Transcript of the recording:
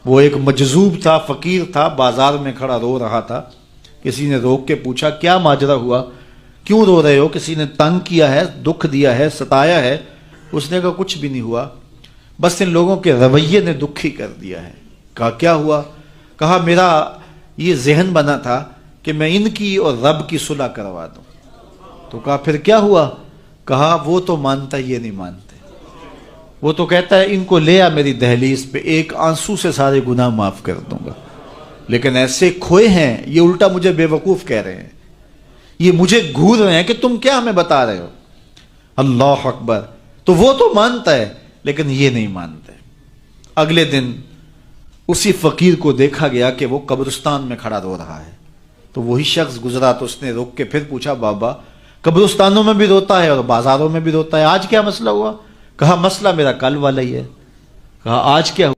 وہ ایک مجذوب تھا، فقیر تھا، بازار میں کھڑا رو رہا تھا. کسی نے روک کے پوچھا کیا ماجرا ہوا، کیوں رو رہے ہو، کسی نے تنگ کیا ہے، دکھ دیا ہے، ستایا ہے؟ اس نے کہا کچھ بھی نہیں ہوا، بس ان لوگوں کے رویے نے دکھی کر دیا ہے. کہا کیا ہوا؟ کہا میرا یہ ذہن بنا تھا کہ میں ان کی اور رب کی صلح کروا دوں. تو کہا پھر کیا ہوا؟ کہا وہ تو مانتا یہ نہیں مانتے، وہ تو کہتا ہے ان کو لے آ میری دہلیز پہ، ایک آنسو سے سارے گناہ معاف کر دوں گا. لیکن ایسے کھوئے ہیں، یہ الٹا مجھے بے وقوف کہہ رہے ہیں، یہ مجھے گھور رہے ہیں کہ تم کیا ہمیں بتا رہے ہو. اللہ اکبر. تو وہ تو مانتا ہے لیکن یہ نہیں مانتے. اگلے دن اسی فقیر کو دیکھا گیا کہ وہ قبرستان میں کھڑا رو رہا ہے. تو وہی شخص گزرا تو اس نے روک کے پھر پوچھا بابا قبرستانوں میں بھی روتا ہے اور بازاروں میں بھی روتا ہے، آج کیا مسئلہ ہوا؟ کہا مسئلہ میرا کل والا ہی ہے. کہا آج کیا ہوا؟